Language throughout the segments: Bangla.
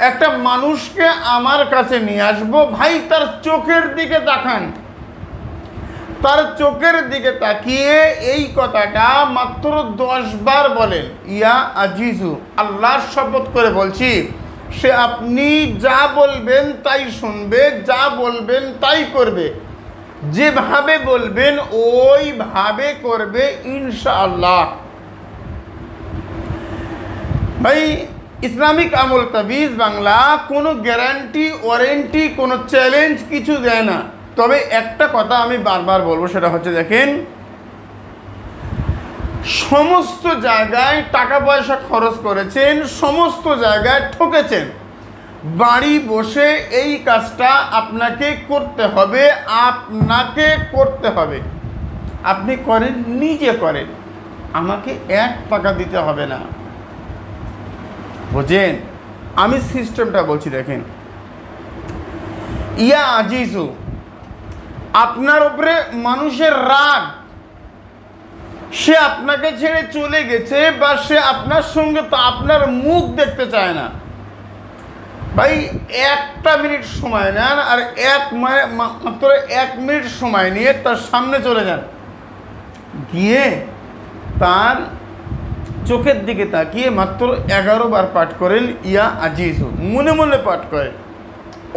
একটা মানুষকে আমার কাছে নিয়ে আসবো, ভাই তার চোখের দিকে তাকান, তার চোখের দিকে তাকিয়ে এই কথাটা মাত্র 10 বার বলেন, ইয়া আজিজু, আল্লাহর শপথ করে বলছি, সে আপনি যা বলবেন তাই শুনবে, যা বলবেন তাই করবে, যেভাবে বলবেন ওইভাবে করবে ইনশাআল্লাহ। ভাই ইসলামিক আমল তাবিজ বাংলা কোনো গ্যারান্টি ওয়ারেন্টি কোনো চ্যালেঞ্জ কিছু দেয় না। তবে একটা কথা আমি বারবার বলবো, সেটা হচ্ছে দেখেন, সমস্ত জায়গায় টাকা পয়সা খরচ করেছেন, সমস্ত জায়গায় ঠকেছেন, বাড়ি বসে এই কাজটা আপনাকে করতে হবে, আপনাকে করতে হবে। আপনি করেন, নিজে করেন, আমাকে 1 টাকা দিতে হবে না। বুঝেন, আমি সিস্টেমটা বলছি দেখেন, ইয়া আজিজু, আপনার উপরে মানুষের রাগ, সে আপনাকে ছেড়ে চলে গেছে বা সে আপনার সঙ্গে তো আপনার মুখ দেখতে চায় না। ভাই 1টা মিনিট সময় নেন, আর মাত্র 1 মিনিট সময় নিয়ে তার সামনে চলে যান, গিয়ে তার চোখের দিকে তাকিয়ে মাত্র 11 বার পাঠ করেন ইয়া আজিজু, মনে মনে পাঠ করেন,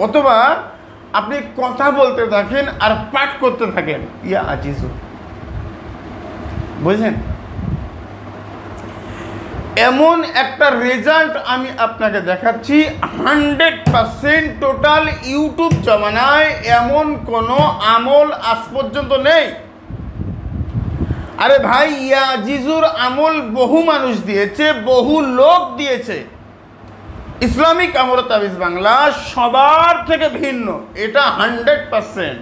অথবা আপনি কথা বলতে থাকেন আর পাঠ করতে থাকেন ইয়া আজিজু। বুঝলেন, এমন একটা রেজাল্ট আমি আপনাকে দেখাচ্ছি, 100% টোটাল ইউটিউব জমানায় এমন কোনো আমল আজ পর্যন্ত নেই। আরে ভাই, ইয়া আজিজুর আমল বহু মানুষ দিয়েছে, বহু লোক দিয়েছে। ইসলামিক আমল তাবিজ বাংলা সবার থেকে ভিন্ন, এটা 100%।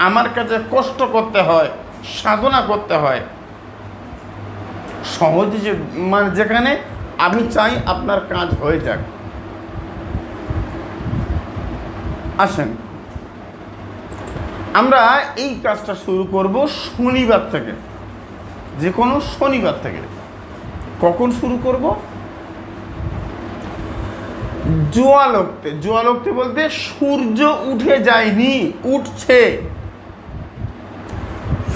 আমার কাছে কষ্ট করতে হয়, সাধনা করতে হয়, সহজে যে মানে যেখানে আমি চাই আপনার কাজ হয়ে যাক। আসেন, আমরা এই কাজটা শুরু করব শনিবার থেকে, যে কোনো শনিবার থেকে। কখন শুরু করব? জোয়ালোকতে। জোয়ালোকতে বলতে সূর্য উঠে যায়নি, উঠছে।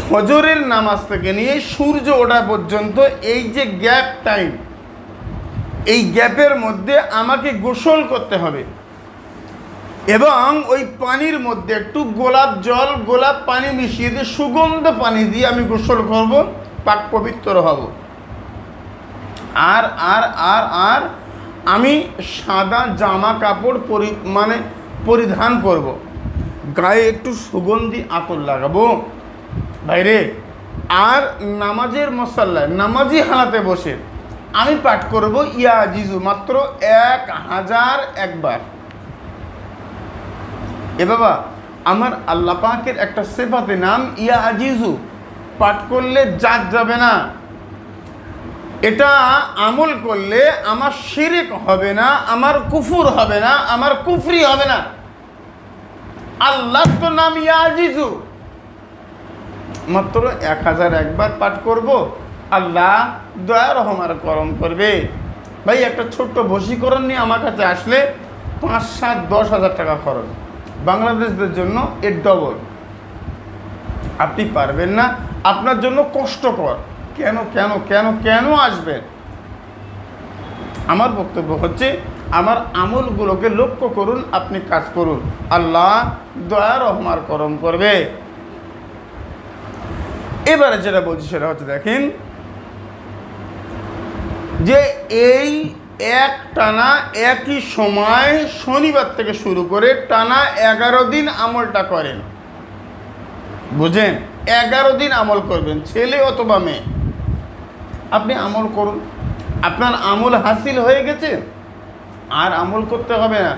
ফজরের নামাজ থেকে নিয়ে সূর্য ওঠা পর্যন্ত এই যে গ্যাপ টাইম, এই গ্যাপের মধ্যে আমাকে গোসল করতে হবে, এবং ওই পানির মধ্যে একটু গোলাপ জল, গোলাপ পানি মিশিয়ে দিয়ে, সুগন্ধ পানি দিয়ে আমি গোসল করব, পাক পবিত্র হব। আর আর আর আর আমি সাদা জামা কাপড় পরিধান করব, গায়ে একটু সুগন্ধি আতর লাগাবো বাইরে, আর নামাজের মশাল্লায় নামাজি হালাতে বসে আমি পাঠ করব ইয়া আজিজু মাত্র 1001 বার। এ বাবা, আমার আল্লাহ পাকের একটা সিফাতে নাম ইয়া আজিজু, পাঠ করলে জাত যাবে না। এটা আমল করলে আমার শিরক হবে না, আমার কুফুর হবে না, আমার কুফরি হবে না। আল্লাহ তো নাম ইয়া আজিজু, মাত্র 1001 বার পাঠ করব, আল্লাহ দয়া রহমার করম করবে। ভাই একটা ছোট্ট বশীকরণ নিয়ে আমার কাছে আসলে 5, 7, 10 হাজার টাকা খরচ, বাংলাদেশদের জন্য এর ডবল। আপনি পারবেন না, আপনার জন্য কষ্টকর। কেন কেন কেন কেন আসবেন? আমার বক্তব্য হচ্ছে, আমার আমলগুলোকে লক্ষ্য করুন, আপনি কাজ করুন, আল্লাহ দয়া রহমার করম করবে। এবারে যেটা বলছি সেটা হচ্ছে দেখেন, যে এই এক টানা একই সময় শনিবার থেকে শুরু করে টানা 11 দিন আমলটা করেন। বুঝেন, 11 দিন আমল করবেন, ছেলে অথবা মেয়ে। আপনি আমল করুন, আপনার আমল হাসিল হয়ে গেছে, আর আমল করতে হবে না।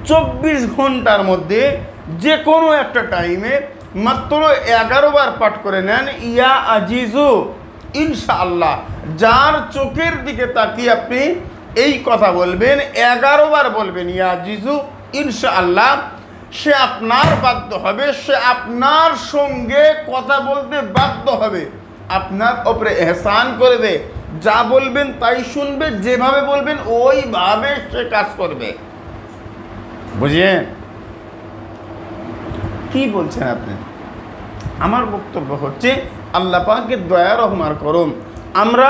24 ঘন্টার মধ্যে যে কোনো একটা টাইমে মাত্র 11 বার পাঠ করে নেন ইয়া আজিজু, ইনশাআল্লাহ। যার চোখের দিকে তাকিয়ে আপনি এই কথা বলবেন, 11 বার বলবেন ইয়া আজিজু, ইনশাআল্লাহ, সে আপনার বাধ্য হবে, সে আপনার সঙ্গে কথা বলতে বাধ্য হবে, আপনার উপরে এহসান করবে, যা বলবেন তাই শুনবে, যেভাবে বলবেন ওইভাবে সে কাজ করবে। বুঝলেন কি বলছেন আপনি? আমার বক্তব্য হচ্ছে আল্লাহ পাকের দয়া রহমার করম। আমরা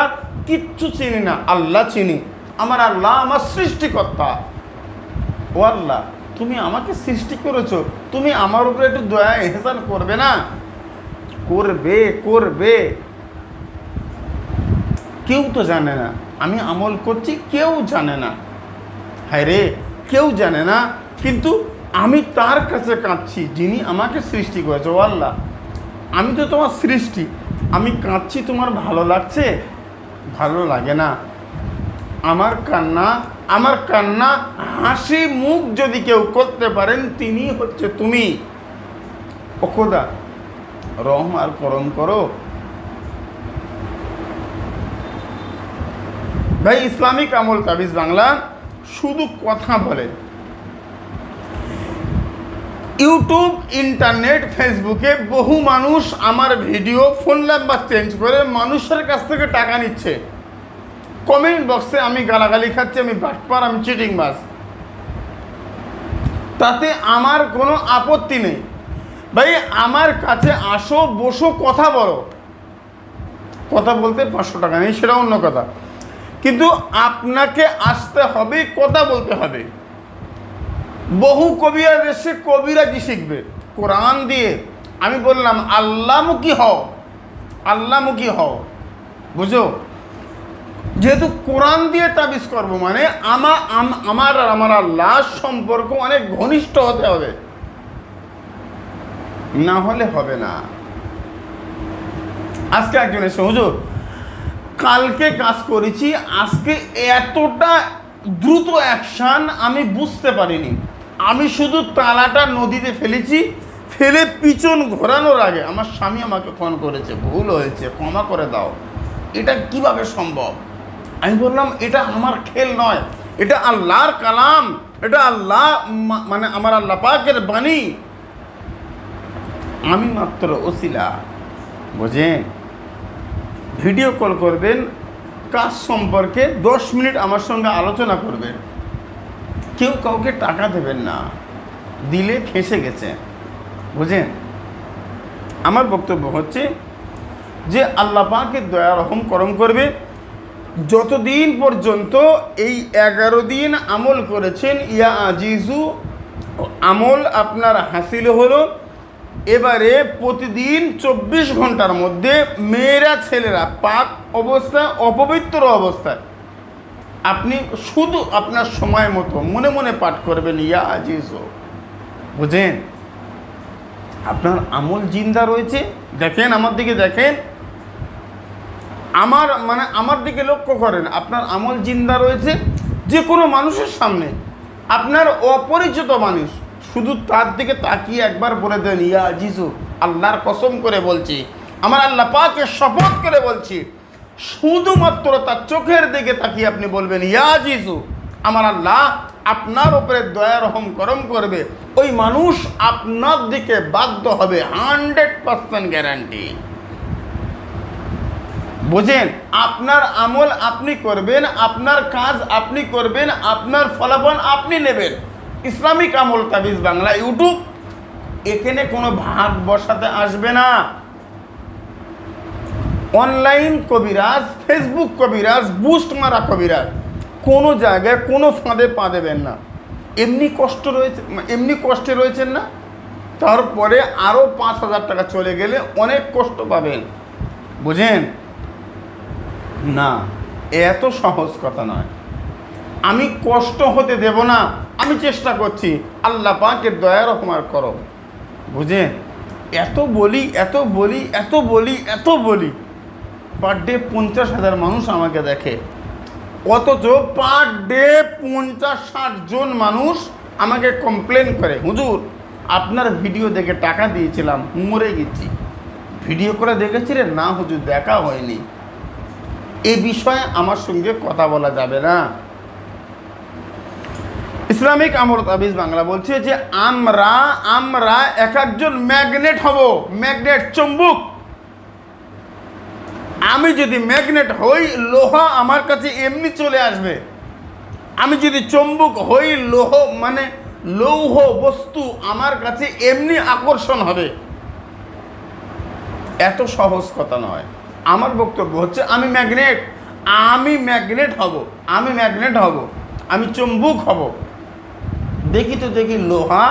কিচ্ছু চিনি না, আল্লাহ চিনি। আমার আল্লাহ আমার সৃষ্টিকর্তা। ও আল্লাহ, তুমি আমাকে সৃষ্টি করেছো, তুমি আমার উপরে একটু দয়া এহসান করবে না? করবে করবে। কেউ তো জানে না আমি আমল করছি, কেউ জানে না। হায় রে, কেউ জানে না, কিন্তু আমি তার কাছে কাঁদছি যিনি আমাকে সৃষ্টি করেছে। ও আল্লাহ, আমি তো তোমার সৃষ্টি, আমি কাঁদছি, তোমার ভালো লাগছে? ভালো লাগে না। আমার কান্না হাসি মুখ যদি কেউ করতে পারেন তিনি হচ্ছে তুমি। ও খোদা, রহম আর করম করো। ভাই, ইসলামিক আমল তাবিজ বাংলা শুধু কথা বলে। ইউটিউব, ইন্টারনেট, ফেসবুকে বহু মানুষ আমার ভিডিও ফোন নাম্বার চেঞ্জ করে মানুষের কাছ থেকে টাকা নিচ্ছে। কমেন্ট বক্সে আমি গালাগালি খাচ্ছি, আমি বাটপার, আমি চিটিংবাজ। তাতে আমার কোনো আপত্তি নেই। ভাই, আমার কাছে আসো, বসো, কথা বলো। কথা বলতে 500 টাকা নেই, সেটা অন্য কথা, কিন্তু আপনাকে আসতে হবে, কথা বলতে হবে। বহু কবিরা দেশে কবিরাজি শিখবে কোরআন দিয়ে। আমি বললাম আল্লাহমুখী হও, আল্লাহমুখী হও, বুঝো? যেহেতু কোরআন দিয়ে তাবিজ করবো মানে আমার আর আমার আল্লাহ সম্পর্ক অনেক ঘনিষ্ঠ হতে হবে, না হলে হবে না। আজকে একজন এসে, হুজুর কালকে কাজ করেছি, আজকে এতটা দ্রুত অ্যাকশান আমি বুঝতে পারিনি। আমি শুধু তালাটা নদীতে ফেলেছি, ফেলে পিছন ঘোরানোর আগে আমার স্বামী আমাকে ফোন করেছে, ভুল হয়েছে, ক্ষমা করে দাও। এটা কিভাবে সম্ভব? আমি বললাম এটা আমার খেল নয়, এটা আল্লাহর কালাম, এটা আল্লাহ মানে আমার আল্লাহ পাকের বাণী, আমি মাত্র ওসিলা। বুঝেন? ভিডিও কল করবেন, কাজ সম্পর্কে 10 মিনিট আমার সঙ্গে আলোচনা করবেন। কেউ কাউকে টাকা দেবেন না, দিলে ফেঁসে গেছে। বুঝেন? আমার বক্তব্য হচ্ছে যে আল্লাহ পাকের দয়া রহম করম করবে। যতদিন পর্যন্ত এই 11 দিন আমল করেছেন, ইয়া আজিজু আমল আপনার হাসিল হলো। এবারে প্রতিদিন 24 ঘন্টার মধ্যে মেয়েরা ছেলেরা পাক অবস্থা, অপবিত্র অবস্থায় আপনি শুধু আপনার সময় মতো মনে মনে পাঠ করবেন ইয়া আজিজু। বুঝেন? আপনার আমল জিন্দা রয়েছে। দেখেন, আমার দিকে দেখেন, আমার দিকে লক্ষ্য করেন। আপনার আমল জিন্দা রয়েছে। যে কোনো মানুষের সামনে, আপনার অপরিচিত মানুষ, শুধু তার দিকে তাকিয়ে একবার বলে দেন ইয়া আজিজু। আল্লাহর কসম করে বলছি, আমার আল্লাহ পাকের শপথ করে বলছি, শুধুমাত্র তার চোখের দিকে তাকিয়ে আপনি বলবেন ইয়া আজিজু, আমার আল্লাহ আপনার উপরে দয়া রহম করম করবে। ওই মানুষ আপনার দিকে বাধ্য হবে, 100% গ্যারান্টি। বুঝেন? আপনার আমল আপনি করবেন, আপনার কাজ আপনি করবেন, আপনার ফলাফল আপনি নেবেন। ইসলামিক আমল তাবিজ বাংলা ইউটিউব, এখানে কোনো ভাগ বসাতে আসবে না। অনলাইন কবিরাজ, ফেসবুক কবিরাজ, বুস্ট মারা কবিরাজ, কোনো জায়গায় কোনো ফাঁদে পা দেবেন না। এমনি কষ্টে রয়েছেন না, তারপরে আরও 5,000 টাকা চলে গেলে অনেক কষ্ট পাবেন। বুঝেন? না, এত সহজ কথা নয়। আমি কষ্ট হতে দেব না, আমি চেষ্টা করছি। আল্লাহ পাকের দয়া রহমার করো। বুঝেন? এত বলি পার ডে 50,000 মানুষ আমাকে দেখে, অথচ পার ডে 50-60 জন মানুষ আমাকে কমপ্লেন করে, হুজুর আপনার ভিডিও দেখে টাকা দিয়েছিলাম, মরে গেছি। ভিডিও করে দেখেছিলেন? না হুজুর, দেখা হয়নি। এ বিষয়ে আমার সঙ্গে কথা বলা যাবে না। ইসলামিক আমল তাবিজ বাংলা বলছে যে আমরা এক একজন ম্যাগনেট হব, ম্যাগনেট, চুম্বক। আমি যদি ম্যাগনেট হই, লোহা আমার কাছে এমনি চলে আসবে। আমি যদি চুম্বক হই, লৌহ বস্তু আমার কাছে এমনি আকর্ষণ হবে, এত সহজ কথা নয়। আমার বক্তব্য হচ্ছে আমি ম্যাগনেট হব, আমি চুম্বক হব। দেখি তো দেখি লোহা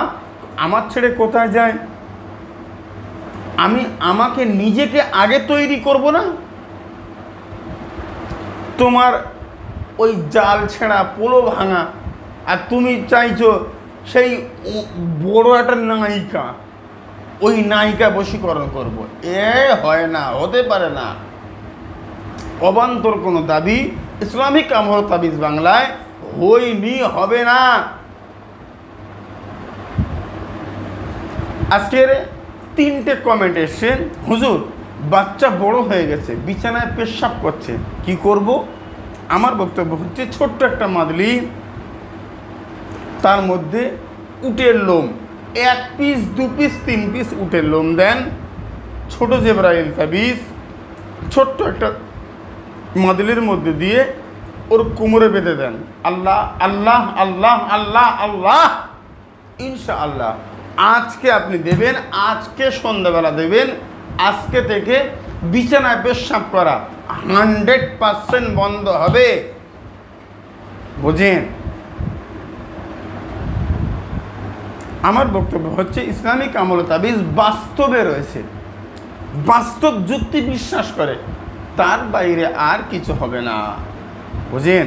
আমার ছেড়ে কোথায় যায়? আমি আমাকে নিজেকে আগে তৈরি করব না? তোমার ওই জাল ছেঁড়া পোলো ভাঙা, আর তুমি চাইছো সেই বড় একটা নায়িকা, ওই নায়িকা বশীকরণ করব। হয় না, হতে পারে না। অবান্তর কোনো দাবি ইসলামিক আমল তাবিজ বাংলায় হয়নি, হবে না। আজকের 3টে কমেন্ট এসছে, হুজুর বাচ্চা বড় হয়ে গেছে, বিছানায় পেশাব করছে, কি করব? আমার বক্তব্য হচ্ছে ছোট্ট একটা মাদলি, তার মধ্যে উটের লোম 1 পিস 2 পিস 3 পিস উটের লোম দেন, ছোট জেব্রাইল তাবিজ ছোট্ট একটা মাদলির মধ্যে দিয়ে ওর কোমরে বেঁধে দেন। আল্লাহ আল্লাহ আল্লাহ আল্লাহ আল্লাহ, ইনশাআল্লাহ আজকে আপনি দেবেন, আজকে সন্ধ্যাবেলা দেবেন, আজকে থেকে বিছানায় পেশাব করা 100% বন্ধ হবে। বুঝেন? আমার বক্তব্য হচ্ছে ইসলামিক আমল তাবিজ বাস্তবে রয়েছে, বাস্তব যুক্তি বিশ্বাস করে, তার বাইরে আর কিছু হবে না। বুঝেন?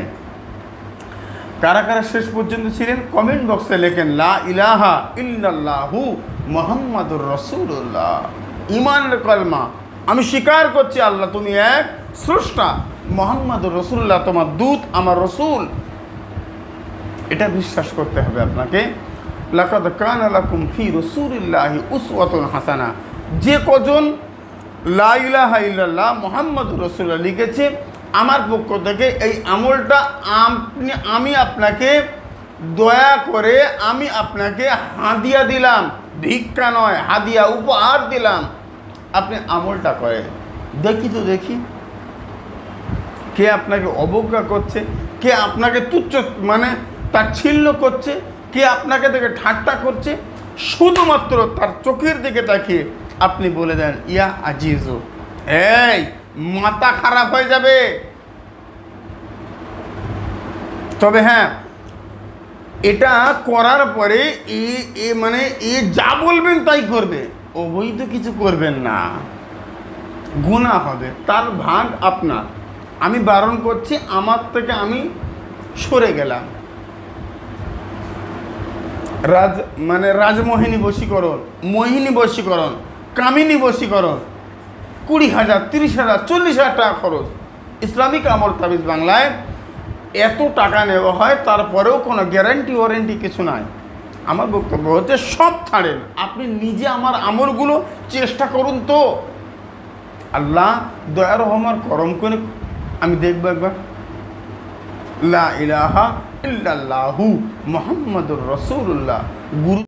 কারা কারা শেষ পর্যন্ত ছিলেন কমেন্ট বক্সে লেখেন লা ইলাহা ইল্লাল্লাহু মুহাম্মাদুর রাসূলুল্লাহ। ঈমানের কলমা, আমি স্বীকার করছি আল্লাহ তুমি এক, স্রষ্টা, মুহাম্মাদুর রাসূলুল্লাহ তোমার দূত, আমার রাসূল। এটা বিশ্বাস করতে হবে আপনাকে। লাকাদ কানা লাকুম ফি রাসূলিল্লাহি উসওয়াতুন হাসানা। যে কজন লা ইলাহা ইল্লাল্লাহ মুহাম্মাদুর রাসূলুল্লাহ লিখেছে, আমার পক্ষ থেকে এই আমলটা আমি আপনাকে দয়া করে আমি আপনাকে হাদিয়া দিলাম, ভিক্ষা নয়, হাদিয়া উপহার দিলাম। আপনি আমলটা করেন, দেখি তো দেখি কে আপনাকে অবজ্ঞা করছে, কে আপনাকে তুচ্ছ মানে তাচ্ছিল্য করছে, কে আপনাকে দেখে ঠাট্টা করছে। শুধুমাত্র তার চোখের দিকে তাকিয়ে আপনি বলে দেন ইয়া আজিজু, এই মাথা খারাপ হয়ে যাবে। তবে হ্যাঁ, এটা করার পরে মানে যা বলবেন তাই করবে, অবৈধ কিছু করবেন না, গুনাহ হবে, তার ভাগ আপনার। আমি বারণ করছি, আমার থেকে আমি সরে গেলাম। রাজমোহিনী বশীকরণ, মোহিনী বশীকরণ, কামিনী বশীকরণ 20,000 30,000 40,000 টাকা খরচ। ইসলামিক আমল তাবিজ বাংলায় এত টাকা নেওয়া হয়, তারপরেও কোনো গ্যারান্টি ওয়ারেন্টি কিছু নাই। আমার বক্তব্য হচ্ছে সব ছাড়েন, আপনি নিজে আমার আমলগুলো চেষ্টা করুন তো। আল্লাহ দয়া রহমান করম করে আমি দেখবো একবার লা ইলাহা ইল্লাল্লাহু মুহাম্মাদুর রাসূলুল্লাহ। গুরু